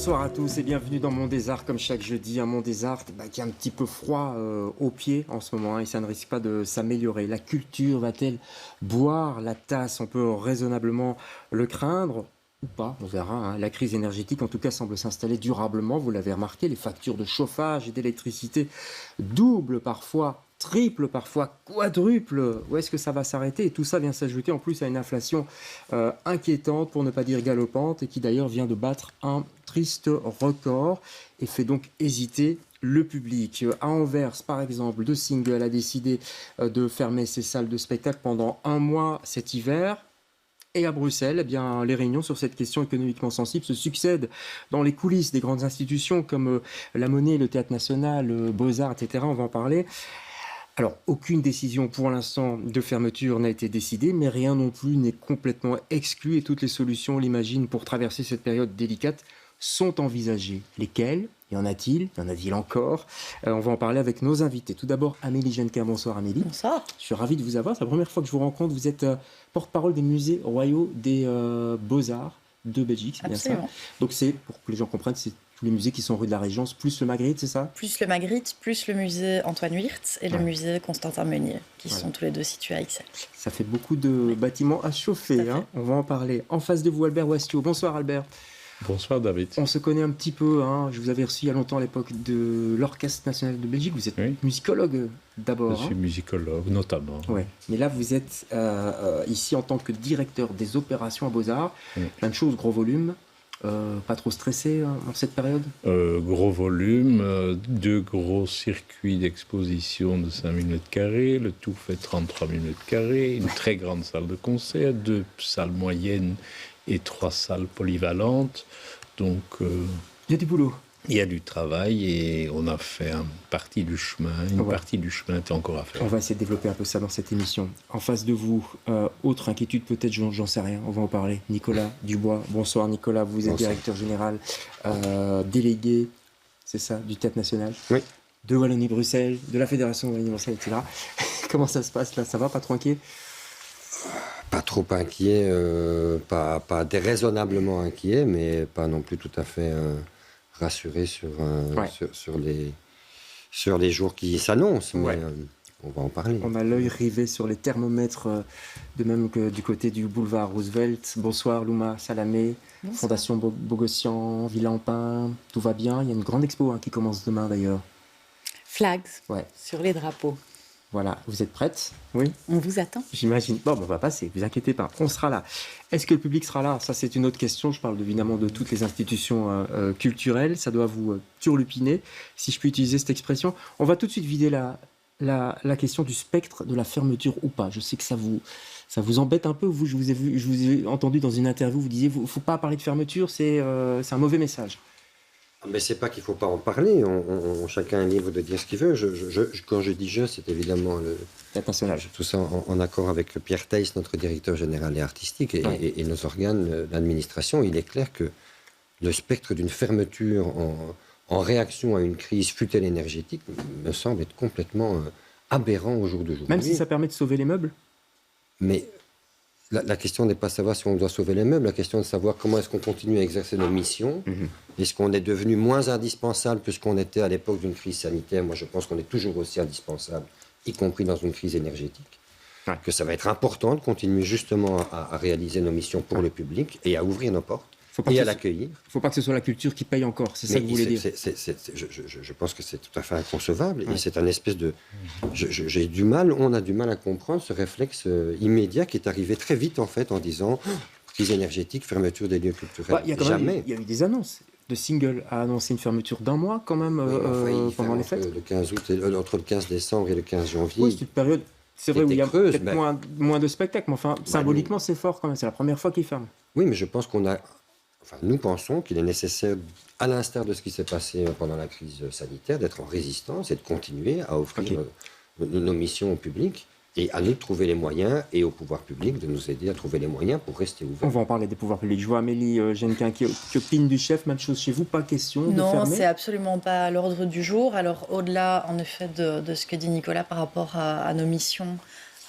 Bonsoir à tous et bienvenue dans Mon des Arts, comme chaque jeudi, un Mon des Arts qui est un petit peu froid aux pieds en ce moment et ça ne risque pas de s'améliorer. La culture va-t-elle boire la tasse? On peut raisonnablement le craindre ou pas, on verra. Hein. La crise énergétique en tout cas semble s'installer durablement, vous l'avez remarqué, les factures de chauffage et d'électricité doublent parfois, triple, parfois quadruple. Où est-ce que ça va s'arrêter? Et tout ça vient s'ajouter en plus à une inflation inquiétante, pour ne pas dire galopante, et qui d'ailleurs vient de battre un triste record et fait donc hésiter le public. À Anvers, par exemple, De Single a décidé de fermer ses salles de spectacle pendant un mois cet hiver. Et à Bruxelles, eh bien, les réunions sur cette question économiquement sensible se succèdent dans les coulisses des grandes institutions comme la Monnaie, le Théâtre National, Beaux-Arts, etc. On va en parler. Alors, aucune décision pour l'instant de fermeture n'a été décidée, mais rien non plus n'est complètement exclu et toutes les solutions, on l'imagine, pour traverser cette période délicate sont envisagées. Lesquelles? Y en a-t-il? Y en a-t-il encore? On va en parler avec nos invités. Tout d'abord, Amélie Gennequin. Bonsoir Amélie. Bonsoir. Je suis ravi de vous avoir. C'est la première fois que je vous rencontre. Vous êtes porte-parole des musées royaux des Beaux-Arts de Belgique, c'est bien ça? Donc c'est, pour que les gens comprennent, c'est tous les musées qui sont rue de la Régence, plus le Magritte, c'est ça? Plus le Magritte, plus le musée Antoine Wirth et le musée Constantin Meunier, qui sont tous les deux situés à Ixelles. Ça fait beaucoup de bâtiments à chauffer, hein. On va en parler. En face de vous, Albert Wastio. Bonsoir Albert. Bonsoir David. On se connaît un petit peu, hein. Je vous avais reçu il y a longtemps à l'époque de l'Orchestre National de Belgique. Vous êtes musicologue d'abord. Je suis musicologue notamment. Ouais. Mais là vous êtes ici en tant que directeur des opérations à Beaux-Arts. Plein de choses, gros volume. Pas trop stressé en cette période? Gros volume, 2 gros circuits d'exposition de 5000 m², le tout fait 33 000 m², une très grande salle de concert, 2 salles moyennes et 3 salles polyvalentes. Donc, il y a du boulot. Il y a du travail et on a fait une partie du chemin. Une partie du chemin est encore à faire. On va essayer de développer un peu ça dans cette émission. En face de vous, autre inquiétude peut-être, j'en sais rien, on va en parler. Nicolas Dubois. Bonsoir Nicolas, vous êtes directeur général délégué, c'est ça, du Théâtre National? Oui. De Wallonie-Bruxelles, de la Fédération Wallonie-Bruxelles, etc. Comment ça se passe là? Ça va, pas trop inquiet? Pas trop inquiet, pas déraisonnablement inquiet, mais pas non plus tout à fait rassuré sur les jours qui s'annoncent. Mais on va en parler. On a l'œil rivé sur les thermomètres, de même que du côté du boulevard Roosevelt. Bonsoir Louma Salamé, bonsoir. Fondation Bogossian, Villa-en-Pin, tout va bien. Il y a une grande expo qui commence demain d'ailleurs. Flags sur les drapeaux. Voilà, vous êtes prête? Oui. On vous attend. J'imagine. Bon, on va passer, vous inquiétez pas, on sera là. Est-ce que le public sera là? Ça, c'est une autre question. Je parle évidemment de toutes les institutions culturelles. Ça doit vous turlupiner, si je puis utiliser cette expression. On va tout de suite vider la question du spectre de la fermeture ou pas. Je sais que ça vous embête un peu. Vous, je vous ai entendu dans une interview, vous disiez, il ne faut pas parler de fermeture, c'est un mauvais message. Mais c'est pas qu'il faut pas en parler. Chacun est libre de dire ce qu'il veut. Quand je dis je, c'est évidemment tout ça en accord avec Pierre Theiss, notre directeur général et artistique, et nos organes d'administration. Il est clair que le spectre d'une fermeture en réaction à une crise, fût-elle énergétique, me semble être complètement aberrant au jour d'aujourd'hui. Même si ça permet de sauver les meubles? Mais la question n'est pas de savoir si on doit sauver les meubles, la question est de savoir comment est-ce qu'on continue à exercer nos missions. Est-ce qu'on est devenu moins indispensable que ce qu'on était à l'époque d'une crise sanitaire? Moi, je pense qu'on est toujours aussi indispensable, y compris dans une crise énergétique. Que ça va être important de continuer justement à réaliser nos missions pour le public et à ouvrir nos portes et à l'accueillir. Il ne faut pas que ce soit la culture qui paye encore, c'est ça que vous voulez dire? Je pense que c'est tout à fait inconcevable et c'est un espèce de... on a du mal à comprendre ce réflexe immédiat qui est arrivé très vite en fait en disant crise énergétique, fermeture des lieux culturels. Il y a eu des annonces. De Single a annoncé une fermeture d'un mois quand même pendant les fêtes. Entre le 15 décembre et le 15 janvier. Oui, c'est une période, c'est vrai, où il y a peut-être moins de spectacles, mais enfin, symboliquement, c'est fort quand même. C'est la première fois qu'ils ferment. Oui, mais je pense nous pensons qu'il est nécessaire, à l'instar de ce qui s'est passé pendant la crise sanitaire, d'être en résistance et de continuer à offrir nos missions au public et à nous de trouver les moyens et au pouvoir public de nous aider à trouver les moyens pour rester ouverts. On va en parler des pouvoirs publics. Je vois Amélie Gennequin qui opine du chef. Même chose chez vous, pas question de fermer? Non, c'est absolument pas à l'ordre du jour. Alors au-delà, en effet, de ce que dit Nicolas par rapport à nos missions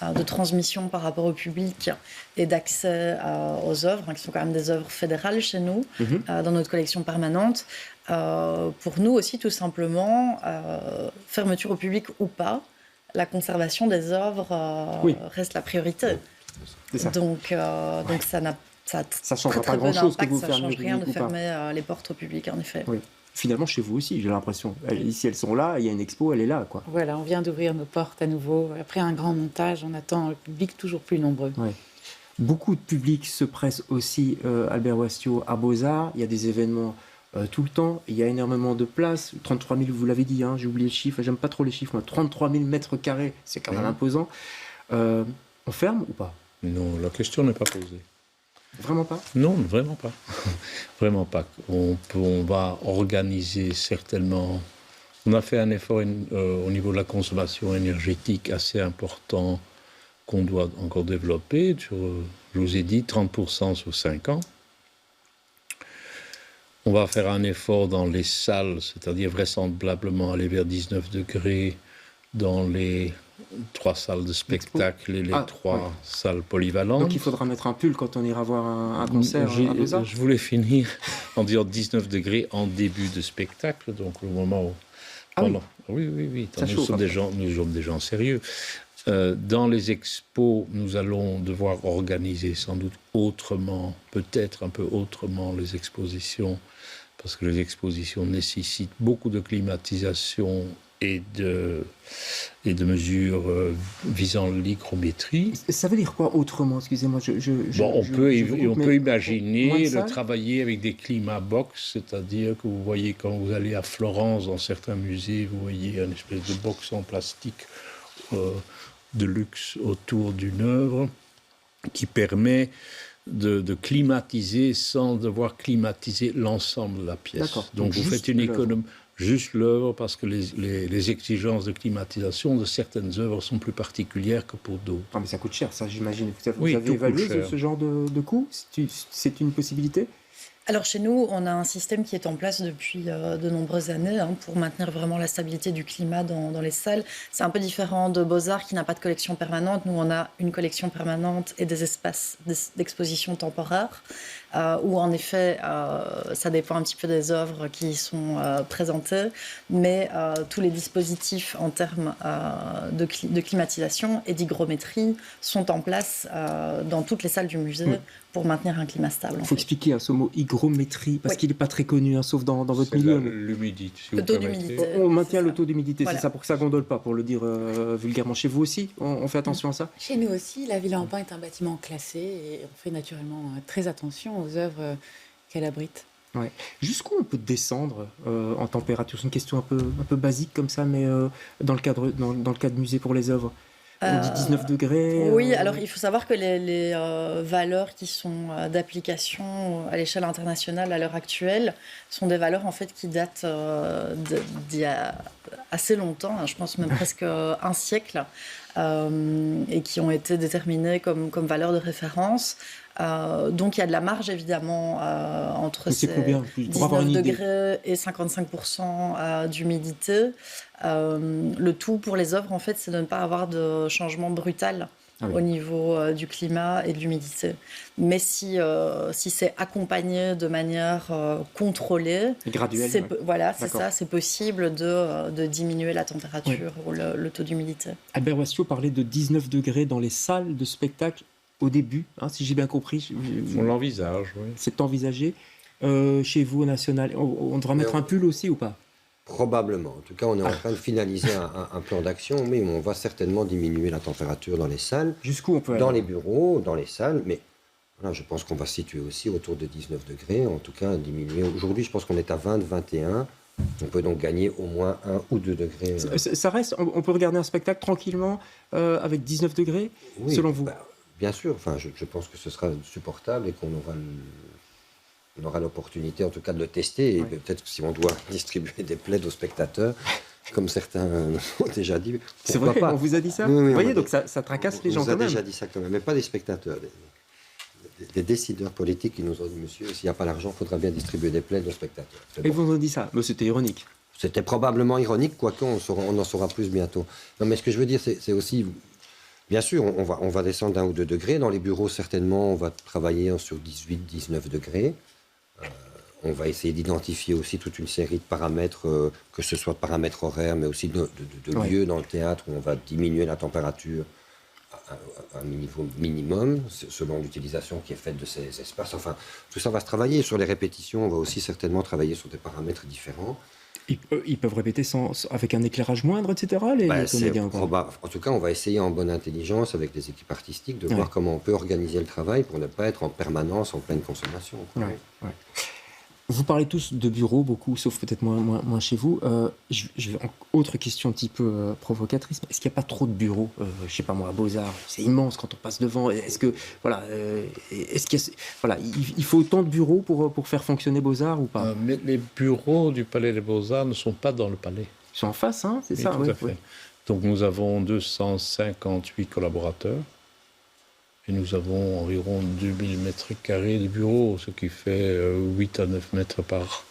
de transmission par rapport au public et d'accès aux œuvres, qui sont quand même des œuvres fédérales chez nous, dans notre collection permanente. Pour nous aussi, tout simplement, fermeture au public ou pas, la conservation des œuvres reste la priorité. C'est ça. Donc ça n'a ça change pas grand-chose que vous ça change rien de ou pas. fermer les portes au public, en effet. Oui. Finalement, chez vous aussi, j'ai l'impression. Ici, elles sont là, il y a une expo, elle est là, quoi. Voilà, on vient d'ouvrir nos portes à nouveau. Après un grand montage, on attend le public toujours plus nombreux. Ouais. Beaucoup de public se presse aussi, Albert Ouastiot, à Beaux-Arts. Il y a des événements tout le temps. Il y a énormément de places. 33 000, vous l'avez dit, j'ai oublié le chiffre. J'aime pas trop les chiffres. 33 000 mètres carrés, c'est quand même imposant. On ferme ou pas? Non, la question n'est pas posée. Vraiment pas? Non, vraiment pas. Vraiment pas. On va organiser certainement... On a fait un effort au niveau de la consommation énergétique assez important qu'on doit encore développer. Je vous ai dit 30% sur 5 ans. On va faire un effort dans les salles, c'est-à-dire vraisemblablement aller vers 19 degrés dans les 3 salles de spectacle et les 3 salles polyvalentes. Donc il faudra mettre un pull quand on ira voir un concert à Beaux-Arts. Je voulais finir en disant 19 degrés en début de spectacle, donc le moment où... Oui. Nous sommes des gens sérieux. Dans les expos, nous allons devoir organiser sans doute autrement, peut-être un peu autrement les expositions, parce que les expositions nécessitent beaucoup de climatisation et de mesures visant l'hygrométrie. Ça veut dire quoi autrement? Excusez-moi. On peut imaginer de travailler avec des climat-box, c'est-à-dire que vous voyez quand vous allez à Florence, dans certains musées, vous voyez une espèce de box en plastique de luxe autour d'une œuvre qui permet de climatiser sans devoir climatiser l'ensemble de la pièce. D'accord. Donc vous faites une économie... Juste l'œuvre, parce que les exigences de climatisation de certaines œuvres sont plus particulières que pour d'autres. Ah, mais ça coûte cher, ça, j'imagine. Vous avez évalué ce genre de coût? C'est une possibilité? Alors chez nous, on a un système qui est en place depuis de nombreuses années pour maintenir vraiment la stabilité du climat dans les salles. C'est un peu différent de Beaux-Arts qui n'a pas de collection permanente. Nous, on a une collection permanente et des espaces d'exposition temporaire où en effet, ça dépend un petit peu des œuvres qui sont présentées, mais tous les dispositifs en termes de climatisation et d'hygrométrie sont en place dans toutes les salles du musée pour maintenir un climat stable. Il faut expliquer ce mot hygrométrie, parce qu'il n'est pas très connu, sauf dans votre milieu. L'humidité. Le taux d'humidité. On maintient le taux d'humidité, Voilà. c'est ça, pour que ça ne gondole pas, pour le dire vulgairement. Chez vous aussi, on fait attention à ça? Chez nous aussi, la Villa en Pin est un bâtiment classé et on fait naturellement très attention aux œuvres qu'elle abrite. Ouais. Jusqu'où on peut descendre en température? C'est une question un peu basique comme ça, mais dans le cadre musée pour les œuvres. On dit 19 degrés. Oui, alors il faut savoir que les valeurs qui sont d'application à l'échelle internationale à l'heure actuelle sont des valeurs en fait qui datent d'il y a assez longtemps, je pense même presque un siècle, et qui ont été déterminées comme valeurs de référence. Donc il y a de la marge évidemment entre ces 19 degrés et 55% d'humidité. Le tout pour les œuvres en fait, c'est de ne pas avoir de changement brutal au niveau du climat et de l'humidité. Mais si c'est accompagné de manière contrôlée, graduelle, voilà, c'est ça, c'est possible de diminuer la température ou le taux d'humidité. Albert Ouastiot parlait de 19 degrés dans les salles de spectacle au début, si j'ai bien compris. On l'envisage, oui. C'est envisagé. Chez vous, au National, on devra mettre un pull aussi ou pas? Probablement. En tout cas, on est en train de finaliser un plan d'action, mais on va certainement diminuer la température dans les salles. Jusqu'où on peut aller? Dans les bureaux, dans les salles, mais voilà, je pense qu'on va se situer aussi autour de 19 degrés, en tout cas diminuer. Aujourd'hui, je pense qu'on est à 20, 21. On peut donc gagner au moins 1 ou 2 degrés. Ça reste, on peut regarder un spectacle tranquillement avec 19 degrés, selon vous? Bien sûr, enfin, je pense que ce sera supportable et qu'on aura l'opportunité en tout cas de le tester. Et peut-être que si on doit distribuer des plaids aux spectateurs, comme certains ont déjà dit. C'est vrai, on vous a dit ça? Oui, vous voyez, donc ça tracasse les gens quand même. On vous a déjà dit ça quand même, mais pas des spectateurs. Des décideurs politiques qui nous ont dit, monsieur, s'il n'y a pas l'argent, il faudra bien distribuer des plaids aux spectateurs. Et vous nous ont dit ça? Mais c'était ironique. C'était probablement ironique, quoique on en saura plus bientôt. Non, mais ce que je veux dire, c'est aussi... Bien sûr, on va descendre d'1 ou 2 degrés. Dans les bureaux, certainement, on va travailler sur 18-19 degrés. On va essayer d'identifier aussi toute une série de paramètres, que ce soit de paramètres horaires, mais aussi de lieux dans le théâtre où on va diminuer la température à un niveau minimum, selon l'utilisation qui est faite de ces espaces. Enfin, tout ça va se travailler. Sur les répétitions, on va aussi certainement travailler sur des paramètres différents. Ils peuvent répéter avec un éclairage moindre, etc., les comédiens. En tout cas, on va essayer en bonne intelligence avec les équipes artistiques de voir comment on peut organiser le travail pour ne pas être en permanence en pleine consommation. Ouais. Vous parlez tous de bureaux, beaucoup, sauf peut-être moins chez vous. Autre question un petit peu provocatrice, est-ce qu'il n'y a pas trop de bureaux, je sais pas moi, à Beaux-Arts? C'est immense quand on passe devant. Est-ce que, il faut autant de bureaux pour faire fonctionner Beaux-Arts ou pas? Mais les bureaux du Palais des Beaux-Arts ne sont pas dans le palais. Ils sont en face, hein, c'est ça? Tout à fait. Oui. Donc nous avons 258 collaborateurs. Et nous avons environ 2000 mètres carrés de bureaux, ce qui fait 8 à 9 mètres par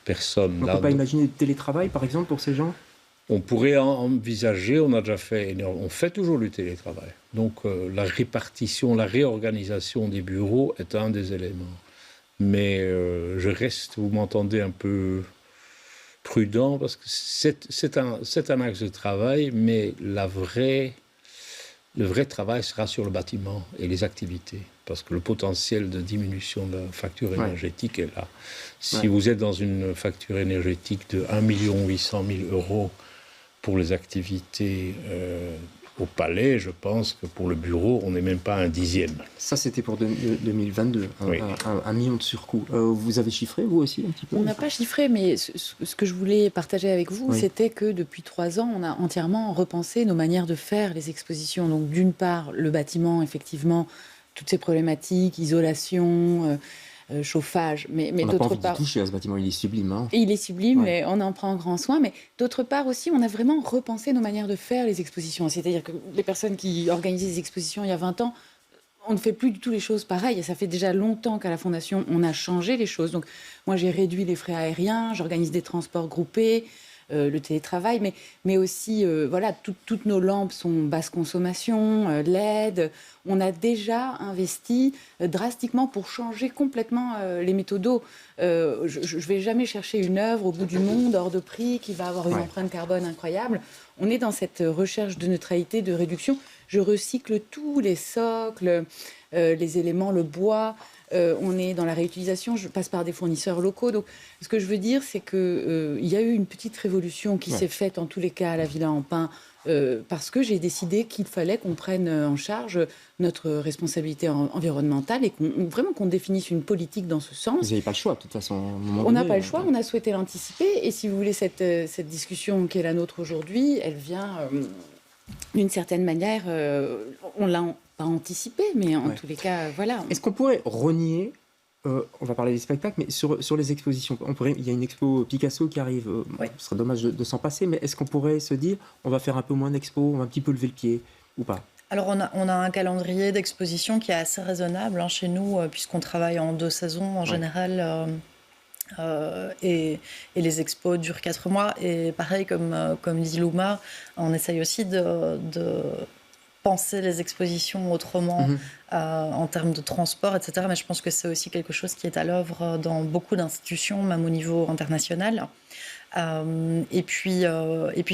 personne. On ne peut pas imaginer du télétravail, par exemple, pour ces gens? On pourrait envisager, on fait toujours du télétravail. Donc la répartition, la réorganisation des bureaux est un des éléments. Mais je reste, vous m'entendez, un peu prudent, parce que c'est un axe de travail, mais le vrai travail sera sur le bâtiment et les activités, parce que le potentiel de diminution de la facture énergétique est là. Si vous êtes dans une facture énergétique de 1 800 000 € pour les activités au Palais, je pense que pour le bureau, on n'est même pas un dixième. Ça, c'était pour 2022, un million de surcoût. Vous avez chiffré, vous aussi, un petit peu? On n'a pas chiffré, mais ce que je voulais partager avec vous, c'était que depuis 3 ans, on a entièrement repensé nos manières de faire les expositions. Donc, d'une part, le bâtiment, effectivement, toutes ces problématiques, isolation, chauffage, mais on d'autre n'a pas part, envie de toucher à ce bâtiment, il est sublime. Hein. Il est sublime, mais on en prend grand soin. Mais d'autre part aussi, on a vraiment repensé nos manières de faire les expositions. C'est-à-dire que les personnes qui organisaient des expositions il y a 20 ans, on ne fait plus du tout les choses pareilles. Et ça fait déjà longtemps qu'à la Fondation, on a changé les choses. Donc moi, j'ai réduit les frais aériens, j'organise des transports groupés, le télétravail, mais aussi, toutes nos lampes sont basse consommation, LED. On a déjà investi drastiquement pour changer complètement les méthodos. Je ne vais jamais chercher une œuvre au bout du monde, hors de prix, qui va avoir une empreinte carbone incroyable. On est dans cette recherche de neutralité, de réduction. Je recycle tous les socles, les éléments, le bois. On est dans la réutilisation, je passe par des fournisseurs locaux. Donc, ce que je veux dire, c'est qu'il y a eu une petite révolution qui s'est faite, en tous les cas, à la Villa en Pin, parce que j'ai décidé qu'il fallait qu'on prenne en charge notre responsabilité environnementale et qu'on définisse une politique dans ce sens. Vous n'avez pas le choix, de toute façon. On n'a pas le choix, on a souhaité l'anticiper. Et si vous voulez, cette discussion qui est la nôtre aujourd'hui, elle vient, d'une certaine manière, on l'a pas anticipé, mais en tous les cas, voilà. Est-ce qu'on pourrait renier, on va parler des spectacles, mais sur les expositions, il y a une expo Picasso qui arrive, ce serait dommage de s'en passer, mais est-ce qu'on pourrait se dire, on va faire un peu moins d'expos, on va un petit peu lever le pied, ou pas? Alors on a un calendrier d'exposition qui est assez raisonnable chez nous, puisqu'on travaille en 2 saisons en général, et les expos durent 4 mois. Et pareil, comme dit Louma, on essaye aussi de penser les expositions autrement en termes de transport, etc. Mais je pense que c'est aussi quelque chose qui est à l'œuvre dans beaucoup d'institutions, même au niveau international. Et puis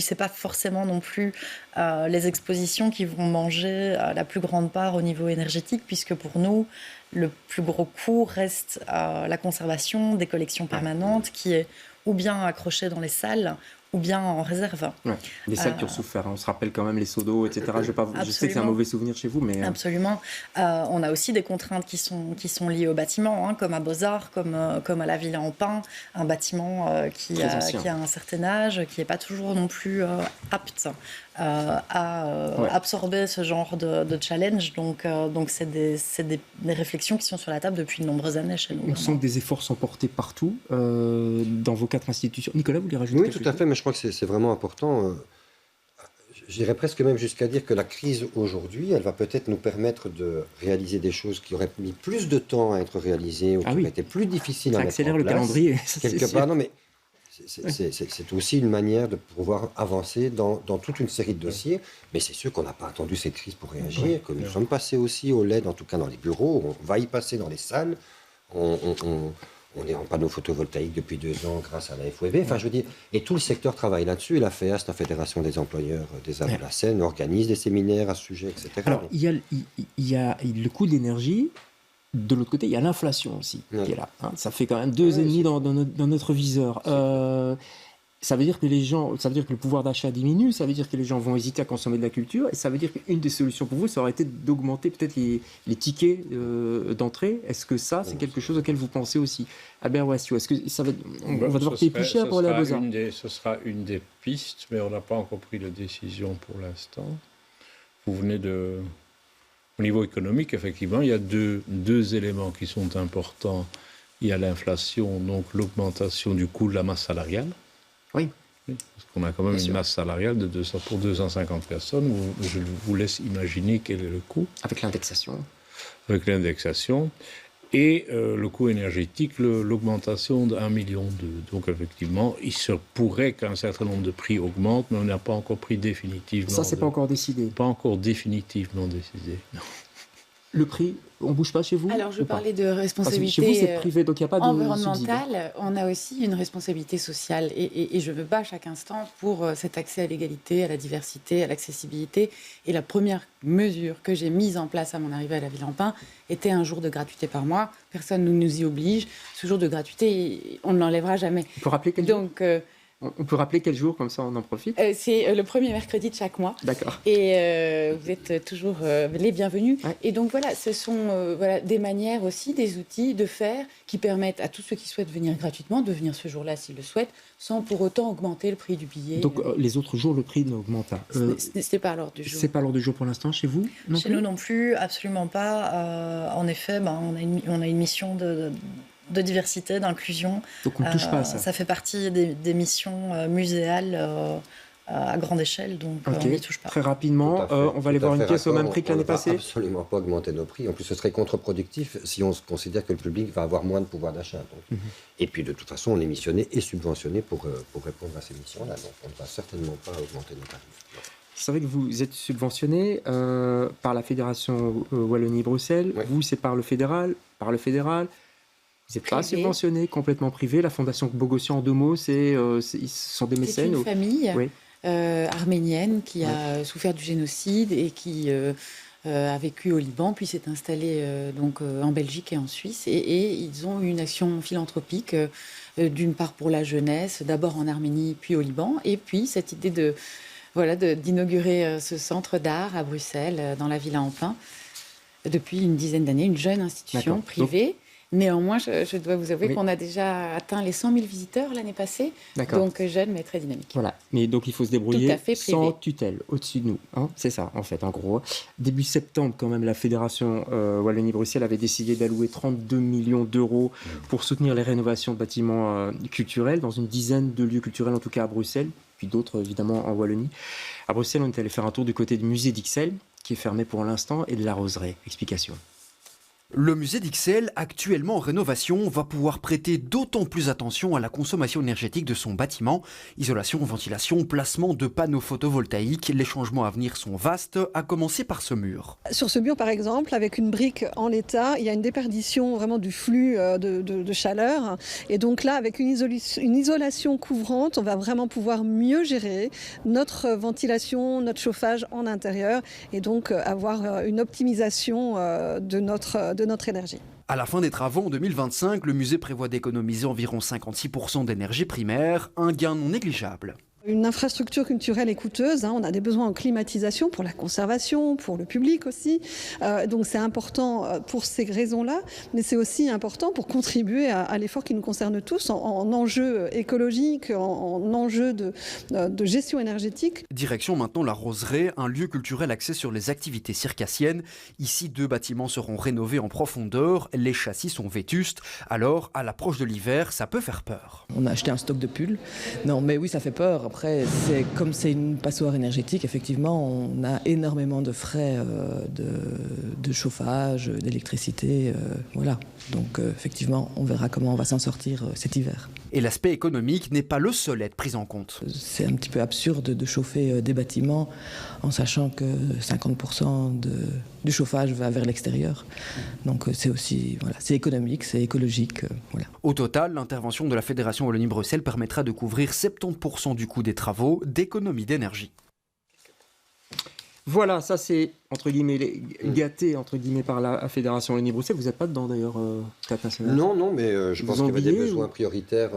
c'est pas forcément non plus les expositions qui vont manger la plus grande part au niveau énergétique, puisque pour nous, le plus gros coût reste la conservation des collections permanentes, qui est ou bien accrochée dans les salles, ou bien en réserve. Ouais, des salles qui ont souffert. On se rappelle quand même les seaux d'eau, etc. Je sais que c'est un mauvais souvenir chez vous, mais... Absolument. On a aussi des contraintes qui sont liées au bâtiment, comme à Beaux-Arts, comme à la Villa en Pin, un bâtiment qui a un certain âge, qui n'est pas toujours non plus apte à absorber ce genre de challenge. Donc c'est des réflexions qui sont sur la table depuis de nombreuses années chez nous. On sent que des efforts sont portés partout, dans vos 4 institutions. Nicolas, vous voulez rajouter quelque chose? Oui, tout à fait, mais je crois que c'est vraiment important. J'irais presque même jusqu'à dire que la crise aujourd'hui, elle va peut-être nous permettre de réaliser des choses qui auraient mis plus de temps à être réalisées ou qui auraient été plus difficiles à mettre en place. Ça accélère le calendrier. Quelque part, non, mais C'est aussi une manière de pouvoir avancer dans toute une série de dossiers. Mais c'est sûr qu'on n'a pas attendu cette crise pour réagir, que nous sommes passés aussi au LED, en tout cas dans les bureaux. On va y passer dans les salles. On est en panneau photovoltaïque depuis 2 ans grâce à la FOEV. Enfin, je veux dire, et tout le secteur travaille là-dessus. Et la FEAS, la Fédération des employeurs des arts de la Seine, organise des séminaires à ce sujet, etc. Alors, il y a le coût de l'énergie. De l'autre côté, il y a l'inflation aussi qui est là. Hein. Ça fait quand même 2,5 dans notre viseur. Ça veut dire que le pouvoir d'achat diminue, ça veut dire que les gens vont hésiter à consommer de la culture, et ça veut dire qu'une des solutions pour vous, ça aurait été d'augmenter peut-être les tickets d'entrée. Est-ce que ça, c'est quelque chose auquel vous pensez aussi, Albert Wassio? Est-ce que ça va, on va devoir payer plus cher pour aller à Beaux-Arts? Ce sera une des pistes, mais on n'a pas encore pris de décision pour l'instant. Vous venez de... Au niveau économique, effectivement, il y a deux éléments qui sont importants. Il y a l'inflation, donc l'augmentation du coût de la masse salariale. Oui. Parce qu'on a quand même une masse salariale pour 250 personnes. Je vous laisse imaginer quel est le coût. Avec l'indexation. Avec l'indexation. Et le coût énergétique, l'augmentation de 1,2 million. Donc effectivement, il se pourrait qu'un certain nombre de prix augmentent, mais on n'a pas encore pris définitivement. Ça, c'est pas encore décidé. Pas encore définitivement décidé. Non. Le prix, on bouge pas chez vous? Alors, je parlais de responsabilité chez vous, c'est privé, donc il n'y a pas de environnementale. On a aussi une responsabilité sociale. Et je me bats chaque instant pour cet accès à l'égalité, à la diversité, à l'accessibilité. Et la première mesure que j'ai mise en place à mon arrivée à la Ville-en-Pin était un jour de gratuité par mois. Personne ne nous y oblige. Ce jour de gratuité, on ne l'enlèvera jamais. Il faut rappeler quel jour ? On peut rappeler quel jour, comme ça on en profite? C'est le premier mercredi de chaque mois. D'accord. Et vous êtes toujours les bienvenus. Ouais. Et donc voilà, ce sont des manières aussi, des outils de faire qui permettent à tous ceux qui souhaitent venir gratuitement de venir ce jour-là s'ils le souhaitent, sans pour autant augmenter le prix du billet. Donc les autres jours, le prix n'augmente pas. C'est pas à l'ordre du jour. C'est pas à l'ordre du jour pour l'instant chez vous? Chez nous non plus, absolument pas. En effet, on a une mission de diversité, d'inclusion. Donc on ne touche pas à ça. Ça fait partie des missions muséales à grande échelle, donc on n'y touche pas. Très rapidement, on va aller voir une pièce au même prix que l'année passée. On ne va absolument pas augmenter nos prix. En plus, ce serait contre-productif si on considère que le public va avoir moins de pouvoir d'achat. Et puis, de toute façon, on est missionné et subventionné pour répondre à ces missions-là. Donc, on ne va certainement pas augmenter nos tarifs. Non. C'est vrai que vous êtes subventionné par la Fédération Wallonie-Bruxelles. Oui. Vous, c'est par le fédéral. Vous n'êtes pas subventionné, complètement privé. La Fondation Bogossian, en 2 mots, ce sont des mécènes. C'est une famille arménienne qui a souffert du génocide et qui a vécu au Liban, puis s'est installée en Belgique et en Suisse. Et ils ont une action philanthropique, d'une part pour la jeunesse, d'abord en Arménie, puis au Liban. Et puis cette idée d'inaugurer ce centre d'art à Bruxelles, dans la Villa-en-Pin, depuis une dizaine d'années, une jeune institution privée. Néanmoins, je dois vous avouer qu'on a déjà atteint les 100 000 visiteurs l'année passée. Donc jeune, mais très dynamique. Voilà. Mais donc il faut se débrouiller sans tutelle, au-dessus de nous. Hein, c'est ça, en fait, en gros. Début septembre, quand même, la Fédération Wallonie-Bruxelles avait décidé d'allouer 32 millions d'euros pour soutenir les rénovations de bâtiments culturels dans une dizaine de lieux culturels, en tout cas à Bruxelles, puis d'autres, évidemment, en Wallonie. À Bruxelles, on est allé faire un tour du côté du musée d'Ixelles, qui est fermé pour l'instant, et de la Roseraie. Explication. Le musée d'Ixelles, actuellement en rénovation, va pouvoir prêter d'autant plus attention à la consommation énergétique de son bâtiment. Isolation, ventilation, placement de panneaux photovoltaïques. Les changements à venir sont vastes, à commencer par ce mur. Sur ce mur, par exemple, avec une brique en l'état, il y a une déperdition vraiment du flux de chaleur. Et donc là, avec une isolation couvrante, on va vraiment pouvoir mieux gérer notre ventilation, notre chauffage en intérieur et donc avoir une optimisation de notre énergie. À la fin des travaux en 2025, le musée prévoit d'économiser environ 56% d'énergie primaire, un gain non négligeable. Une infrastructure culturelle est coûteuse, on a des besoins en climatisation pour la conservation, pour le public aussi. Donc c'est important pour ces raisons-là, mais c'est aussi important pour contribuer à l'effort qui nous concerne tous en enjeu écologique, en enjeu de gestion énergétique. Direction maintenant la Roseraie, un lieu culturel axé sur les activités circassiennes. Ici, 2 bâtiments seront rénovés en profondeur, les châssis sont vétustes, alors à l'approche de l'hiver, ça peut faire peur. On a acheté un stock de pulls. Non mais oui, ça fait peur. Après, comme c'est une passoire énergétique, effectivement, on a énormément de frais de chauffage, d'électricité. Voilà. Donc, effectivement, on verra comment on va s'en sortir cet hiver. Et l'aspect économique n'est pas le seul à être pris en compte. C'est un petit peu absurde de chauffer des bâtiments en sachant que 50% du chauffage va vers l'extérieur. Donc c'est aussi, c'est économique, c'est écologique. Voilà. Au total, l'intervention de la Fédération Wallonie-Bruxelles permettra de couvrir 70% du coût des travaux d'économie d'énergie. Voilà, ça c'est, entre guillemets, gâté, entre guillemets, par la Fédération Wallonie-Bruxelles. Vous n'êtes pas dedans, d'ailleurs, Théâtre National? Non, mais je pense qu'il y avait des besoins prioritaires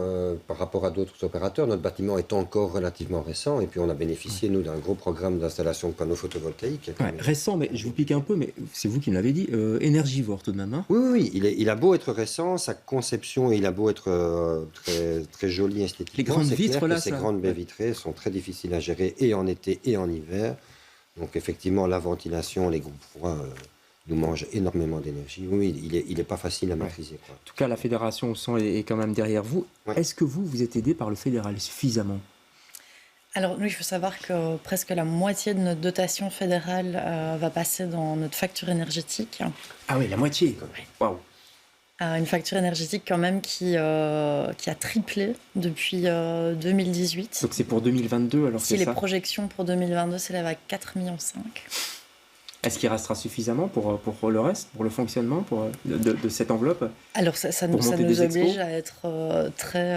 par rapport à d'autres opérateurs. Notre bâtiment est encore relativement récent, et puis on a bénéficié, nous, d'un gros programme d'installation de panneaux photovoltaïques. Récent, mais je vous pique un peu, mais c'est vous qui me l'avez dit, énergivore tout de même. Hein. Oui, il a beau être récent, sa conception, il a beau être très, très joli esthétiquement. Les grandes vitres, là, ces grandes baies vitrées sont très difficiles à gérer, et en été et en hiver. Donc effectivement, la ventilation, les groupes froids nous mangent énormément d'énergie. Oui, il est pas facile à maîtriser. Quoi. En tout cas, la fédération au sang est quand même derrière vous. Ouais. Est-ce que vous êtes aidé par le fédéral suffisamment? Alors nous, il faut savoir que presque la moitié de notre dotation fédérale va passer dans notre facture énergétique. Ah oui, la moitié. Waouh. Une facture énergétique quand même qui a triplé depuis 2018. Donc c'est pour 2022 alors si les projections pour 2022 s'élèvent à 4,5 millions. Est-ce qu'il restera suffisamment pour le reste, pour le fonctionnement de cette enveloppe? Alors ça nous oblige à être très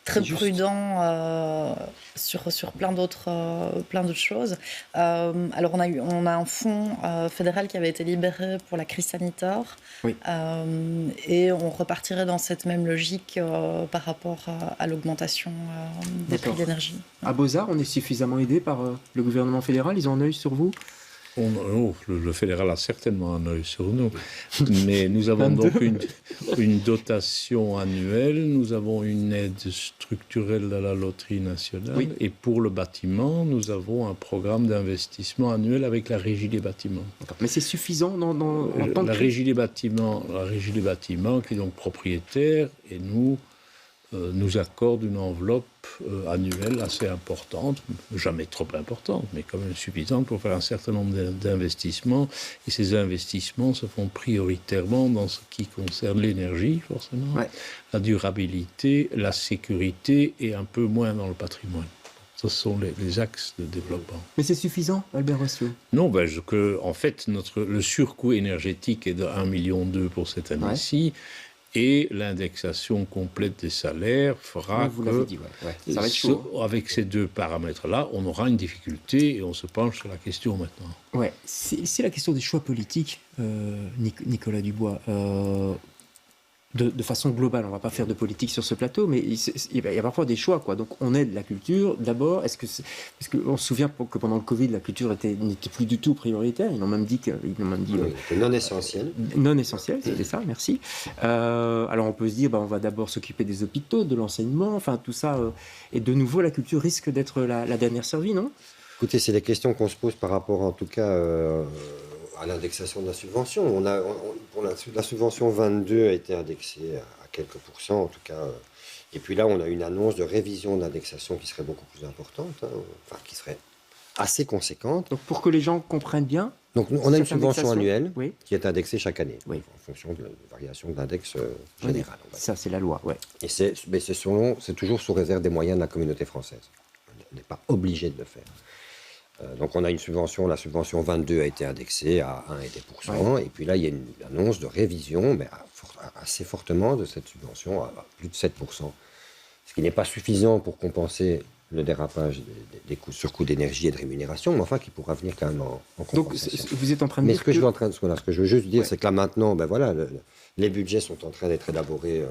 prudent sur plein d'autres choses. Alors on a un fonds fédéral qui avait été libéré pour la crise sanitaire. Oui. Et on repartirait dans cette même logique par rapport à l'augmentation des prix de l'énergie. À Beaux-Arts, on est suffisamment aidé par le gouvernement fédéral? Ils ont un œil sur vous? Le fédéral a certainement un œil sur nous, mais nous avons donc une dotation annuelle, nous avons une aide structurelle à la loterie nationale, oui. Et pour le bâtiment, nous avons un programme d'investissement annuel avec la régie des bâtiments. Mais c'est suffisant la régie des bâtiments qui est donc propriétaire, et nous accorde une enveloppe annuelle assez importante, jamais trop importante, mais quand même suffisante pour faire un certain nombre d'investissements. Et ces investissements se font prioritairement dans ce qui concerne l'énergie, forcément, ouais. La durabilité, la sécurité et un peu moins dans le patrimoine. Ce sont les axes de développement. Mais c'est suffisant, Albert Rossio? Non, en fait, le surcoût énergétique est de 1,2 million pour cette année-ci. Ouais. Et l'indexation complète des salaires fera vous l'avez dit, ouais. Ça va être chaud. Avec ces deux paramètres-là, on aura une difficulté et on se penche sur la question maintenant. Ouais, c'est la question des choix politiques, Nicolas Dubois. De façon globale, on ne va pas faire de politique sur ce plateau, mais il y a parfois des choix, quoi. Donc on aide la culture d'abord. Parce qu'on se souvient que pendant le Covid, la culture n'était plus du tout prioritaire. Ils l'ont même dit non essentiel. Non essentiel, c'était ça. Merci. Alors on peut se dire, on va d'abord s'occuper des hôpitaux, de l'enseignement, enfin tout ça. Et de nouveau, la culture risque d'être la dernière servie, non? Écoutez, c'est les questions qu'on se pose par rapport, en tout cas. À l'indexation de la subvention. Pour la subvention 22 a été indexée à quelques pourcents, en tout cas. Et puis là, on a une annonce de révision d'indexation qui serait beaucoup plus importante, qui serait assez conséquente. Donc pour que les gens comprennent bien... Donc on a une subvention annuelle oui. qui est indexée chaque année, oui. En fonction de la variation de l'index général. Ça, c'est la loi, ouais. Et c'est toujours sous réserve des moyens de la communauté française. On n'est pas obligé de le faire. Donc on a une subvention, la subvention 22 a été indexée à 1,2%, ouais. Et puis là il y a une annonce de révision assez fortement de cette subvention à plus de 7%, ce qui n'est pas suffisant pour compenser le dérapage des surcoûts d'énergie et de rémunération, mais enfin qui pourra venir quand même en compensation. Donc vous êtes en train de dire ce que je veux juste dire, c'est que là maintenant, les budgets sont en train d'être élaborés,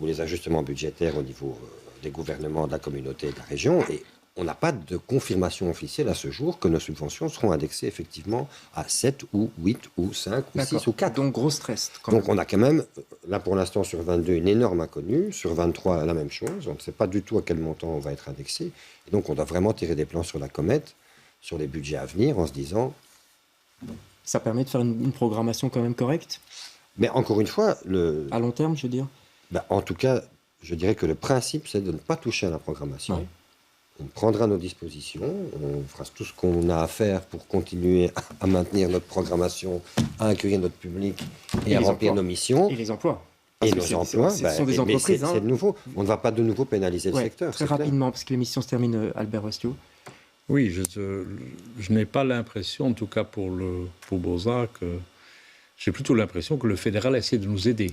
ou les ajustements budgétaires au niveau des gouvernements, de la communauté et de la région, et on n'a pas de confirmation officielle à ce jour que nos subventions seront indexées effectivement à 7 ou 8 ou 5 ou 6 ou 4. Donc gros stress. Donc on a quand même, là pour l'instant sur 22, une énorme inconnue. Sur 23, la même chose. On ne sait pas du tout à quel montant on va être indexé. Et donc on doit vraiment tirer des plans sur la comète, sur les budgets à venir, en se disant... Ça permet de faire une programmation quand même correcte? Mais encore une fois... À long terme, je veux dire? En tout cas, je dirais que le principe, c'est de ne pas toucher à la programmation. Ouais. On prendra nos dispositions, on fera tout ce qu'on a à faire pour continuer à maintenir notre programmation, à accueillir notre public et à remplir nos missions. Et les emplois. Et nos emplois, ce sont des entreprises. C'est nouveau. On ne va pas de nouveau pénaliser le secteur. Très rapidement, parce que l'émission se termine, Albert Restiot. Oui, je n'ai pas l'impression, en tout cas pour Beaux-Arts, j'ai plutôt l'impression que le fédéral essaie de nous aider.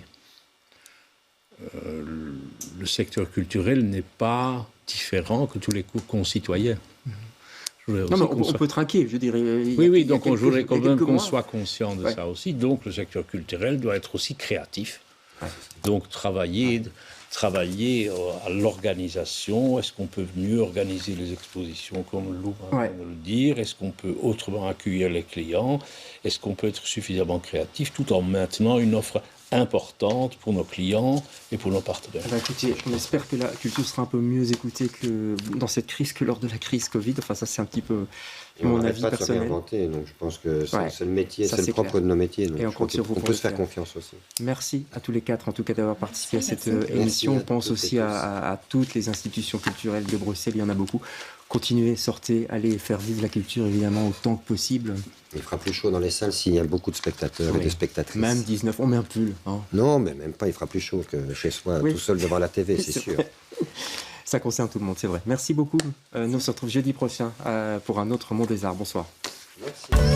Le secteur culturel n'est pas différent que tous les concitoyens. Non, mais on peut trinquer, je dirais. Oui, donc je voudrais quand même qu'on soit conscient de ça aussi. Donc le secteur culturel doit être aussi créatif. Ouais. Donc travailler à l'organisation. Est-ce qu'on peut mieux organiser les expositions, comme Lou vient de le dire? Est-ce qu'on peut autrement accueillir les clients? Est-ce qu'on peut être suffisamment créatif tout en maintenant une offre importante pour nos clients et pour nos partenaires? Écoutez, on espère que la culture sera un peu mieux écoutée que dans cette crise que lors de la crise Covid. Enfin, ça, c'est un petit peu mon avis personnel. On n'arrête pas de se réinventer, donc je pense que c'est le métier, c'est le propre de nos métiers. Donc et on compte sur vous. On peut se faire confiance aussi. Merci à tous les quatre, en tout cas, d'avoir participé à cette émission. On pense aussi à toutes les institutions culturelles de Bruxelles, il y en a beaucoup. Continuez, sortez, allez faire vivre la culture, évidemment, autant que possible. Il fera plus chaud dans les salles s'il y a beaucoup de spectateurs et de spectatrices. Même 19, on met un pull. Hein. Non, mais même pas, il fera plus chaud que chez soi, tout seul devant la TV, c'est sûr. Ça concerne tout le monde, c'est vrai. Merci beaucoup. Nous on se retrouve jeudi prochain pour un autre Monde des Arts. Bonsoir. Merci.